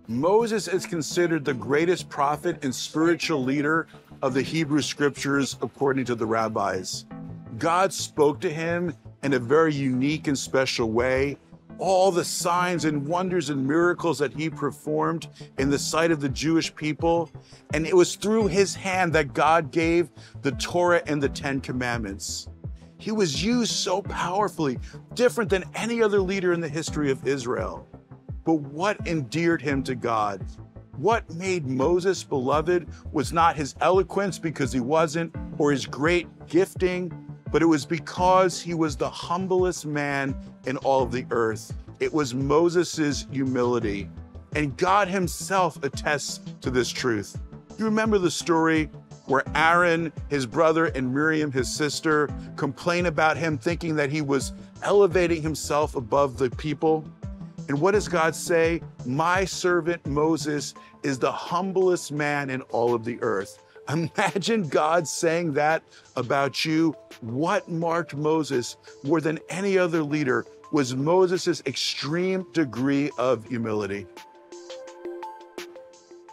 Moses is considered the greatest prophet and spiritual leader of the Hebrew scriptures, according to the rabbis. God spoke to him in a very unique and special way. All the signs and wonders and miracles that he performed in the sight of the Jewish people. And it was through his hand that God gave the Torah and the 10 Commandments. He was used so powerfully, different than any other leader in the history of Israel. But what endeared him to God? What made Moses beloved was not his eloquence, because he wasn't, or his great gifting, but it was because he was the humblest man in all of the earth. It was Moses's humility. And God himself attests to this truth. You remember the story where Aaron, his brother, and Miriam, his sister, complain about him, thinking that he was elevating himself above the people? And what does God say? My servant Moses is the humblest man in all of the earth. Imagine God saying that about you. What marked Moses more than any other leader was Moses' extreme degree of humility.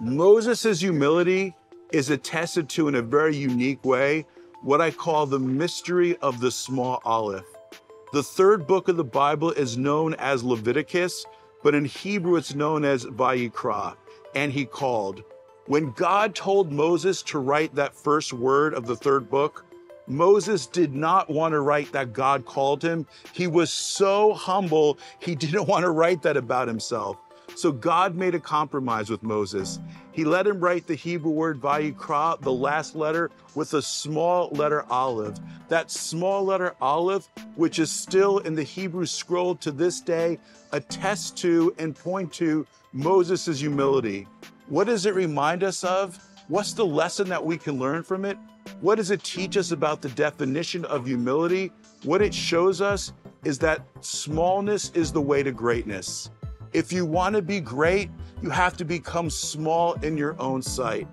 Moses' humility is attested to in a very unique way, what I call the mystery of the small Aleph. The third book of the Bible is known as Leviticus, but in Hebrew it's known as Vayikra, and he called. When God told Moses to write that first word of the third book, Moses did not want to write that God called him. He was so humble, he didn't want to write that about himself. So God made a compromise with Moses. He let him write the Hebrew word Vayikra, the last letter, with a small letter Aleph. That small letter Aleph, which is still in the Hebrew scroll to this day, attests to and point to Moses' humility. What does it remind us of? What's the lesson that we can learn from it? What does it teach us about the definition of humility? What it shows us is that smallness is the way to greatness. If you want to be great, you have to become small in your own sight.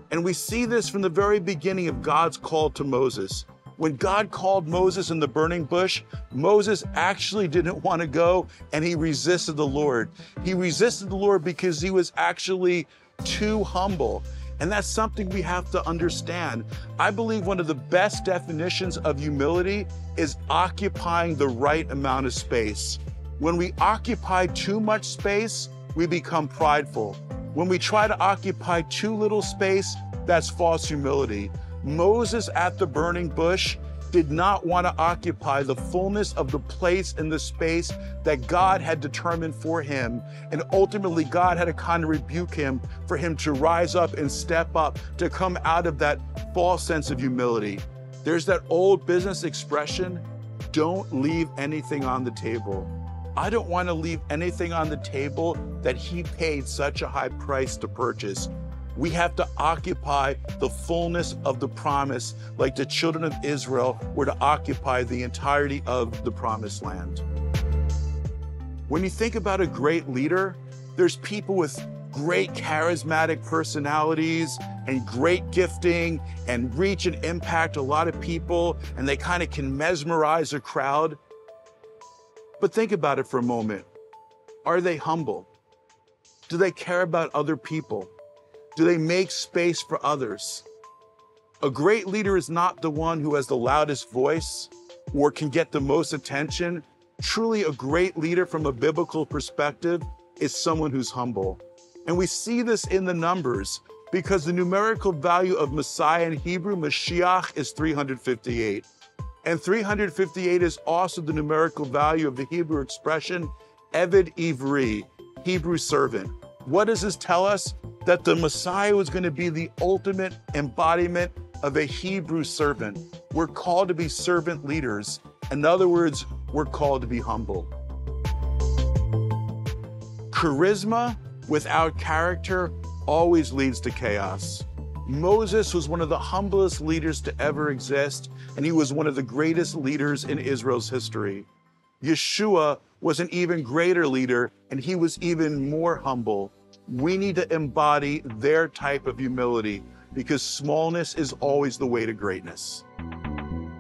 And we see this from the very beginning of God's call to Moses. When God called Moses in the burning bush, Moses actually didn't want to go, and he resisted the Lord. He resisted the Lord because he was actually too humble. And that's something we have to understand. I believe one of the best definitions of humility is occupying the right amount of space. When we occupy too much space, we become prideful. When we try to occupy too little space, that's false humility. Moses at the burning bush did not want to occupy the fullness of the place and the space that God had determined for him. And ultimately, God had to kind of rebuke him for him to rise up and step up, to come out of that false sense of humility. There's that old business expression, don't leave anything on the table. I don't want to leave anything on the table that he paid such a high price to purchase. We have to occupy the fullness of the promise, like the children of Israel were to occupy the entirety of the promised land. When you think about a great leader, there's people with great charismatic personalities and great gifting and reach and impact a lot of people, and they kind of can mesmerize a crowd. But think about it for a moment. Are they humble? Do they care about other people? Do they make space for others? A great leader is not the one who has the loudest voice or can get the most attention. Truly, a great leader from a biblical perspective is someone who's humble. And we see this in the numbers because the numerical value of Messiah in Hebrew, Mashiach, is 358. And 358 is also the numerical value of the Hebrew expression, Eved Ivri, Hebrew servant. What does this tell us? That the Messiah was going to be the ultimate embodiment of a Hebrew servant. We're called to be servant leaders. In other words, we're called to be humble. Charisma without character always leads to chaos. Moses was one of the humblest leaders to ever exist, and he was one of the greatest leaders in Israel's history. Yeshua was an even greater leader, and he was even more humble. We need to embody their type of humility because smallness is always the way to greatness. And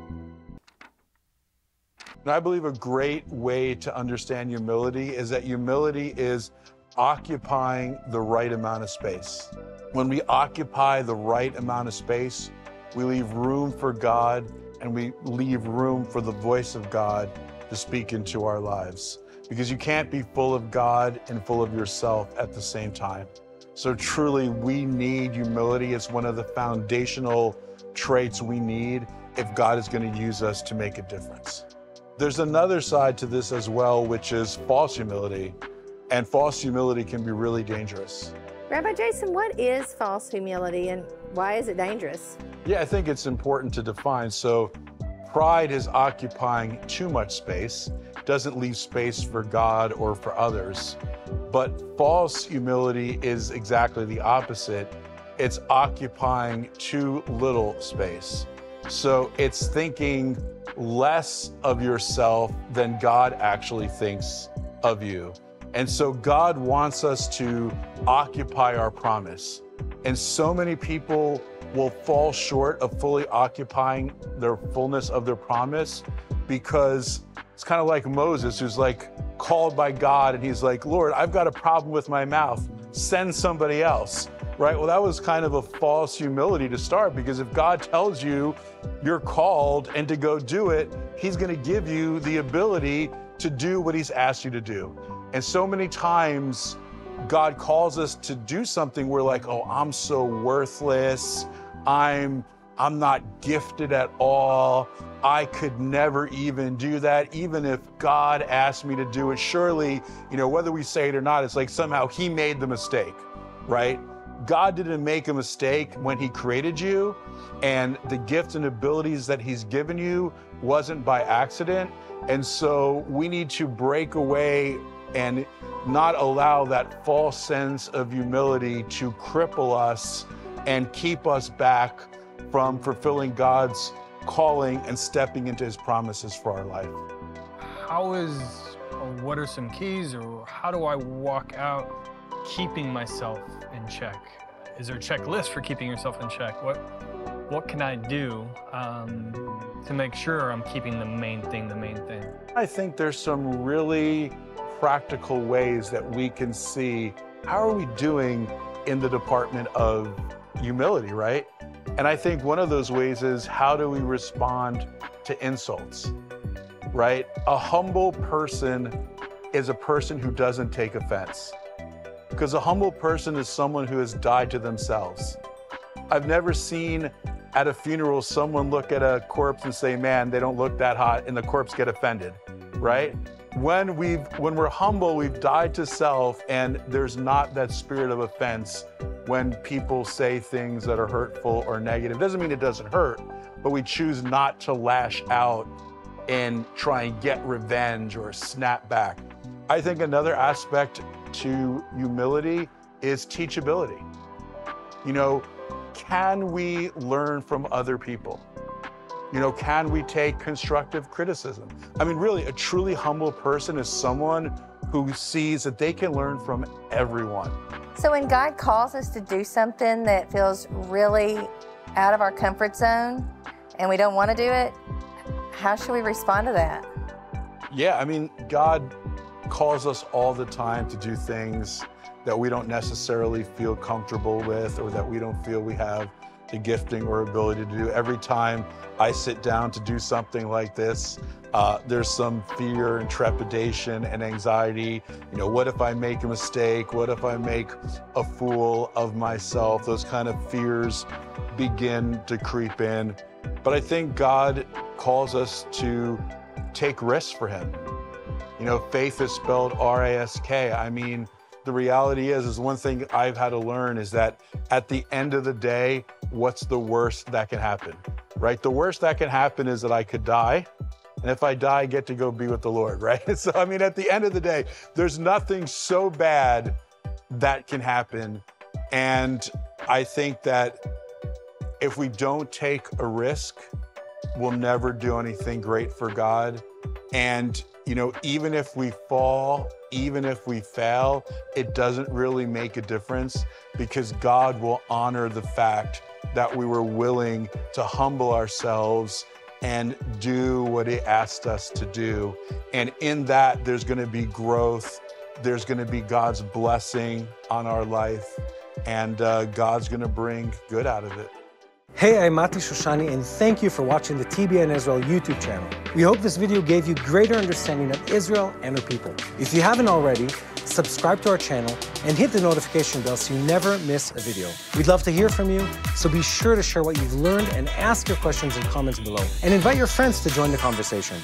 I believe a great way to understand humility is that humility is occupying the right amount of space. When we occupy the right amount of space, we leave room for God and we leave room for the voice of God to speak into our lives. Because you can't be full of God and full of yourself at the same time. So truly, we need humility. It's one of the foundational traits we need if God is going to use us to make a difference. There's another side to this as well, which is false humility. And false humility can be really dangerous. Rabbi Jason, what is false humility and why is it dangerous? Yeah, I think it's important to define. So pride is occupying too much space, doesn't leave space for God or for others. But false humility is exactly the opposite. It's occupying too little space. So it's thinking less of yourself than God actually thinks of you. And so God wants us to occupy our promise. And so many people will fall short of fully occupying their fullness of their promise because it's kind of like Moses, who's like called by God and he's like, Lord, I've got a problem with my mouth. Send somebody else, right? Well, that was kind of a false humility to start, because if God tells you you're called and to go do it, he's going to give you the ability to do what he's asked you to do. And so many times God calls us to do something, we're like, oh, I'm so worthless. I'm not gifted at all. I could never even do that. Even if God asked me to do it, surely, whether we say it or not, it's like somehow he made the mistake, right? God didn't make a mistake when he created you, and the gifts and abilities that he's given you wasn't by accident. And so we need to break away and not allow that false sense of humility to cripple us and keep us back from fulfilling God's calling and stepping into his promises for our life. What are some keys, or how do I walk out keeping myself in check? Is there a checklist for keeping yourself in check? What can I do to make sure I'm keeping the main thing? I think there's some really practical ways that we can see how are we doing in the department of humility, right? And I think one of those ways is, how do we respond to insults, right? A humble person is a person who doesn't take offense, because a humble person is someone who has died to themselves. I've never seen at a funeral someone look at a corpse and say, man, they don't look that hot, and the corpse get offended, right? When we're humble, we've died to self, and there's not that spirit of offense when people say things that are hurtful or negative. Doesn't mean it doesn't hurt, but we choose not to lash out and try and get revenge or snap back. I think another aspect to humility is teachability. Can we learn from other people? Can we take constructive criticism? I mean, really, a truly humble person is someone who sees that they can learn from everyone. So when God calls us to do something that feels really out of our comfort zone and we don't want to do it, how should we respond to that? Yeah, I mean, God calls us all the time to do things that we don't necessarily feel comfortable with, or that we don't feel we have the gifting or ability to do. Every time I sit down to do something like this, there's some fear and trepidation and anxiety. What if I make a mistake? What if I make a fool of myself? Those kind of fears begin to creep in. But I think God calls us to take risks for him. Faith is spelled R-A-S-K. I mean, the reality is one thing I've had to learn is that at the end of the day, what's the worst that can happen, right? The worst that can happen is that I could die. And if I die, I get to go be with the Lord, right? So, I mean, at the end of the day, there's nothing so bad that can happen. And I think that if we don't take a risk, we'll never do anything great for God. And, even if we fall, even if we fail, it doesn't really make a difference, because God will honor the fact that we were willing to humble ourselves and do what he asked us to do. And in that, there's going to be growth there's going to be God's blessing on our life, and God's going to bring good out of it. Hey, I'm Mati Shoshani, and thank you for watching the TBN Israel YouTube channel. We hope this video gave you greater understanding of Israel and her people. If you haven't already, subscribe to our channel and hit the notification bell so you never miss a video. We'd love to hear from you, so be sure to share what you've learned and ask your questions in comments below. And invite your friends to join the conversation.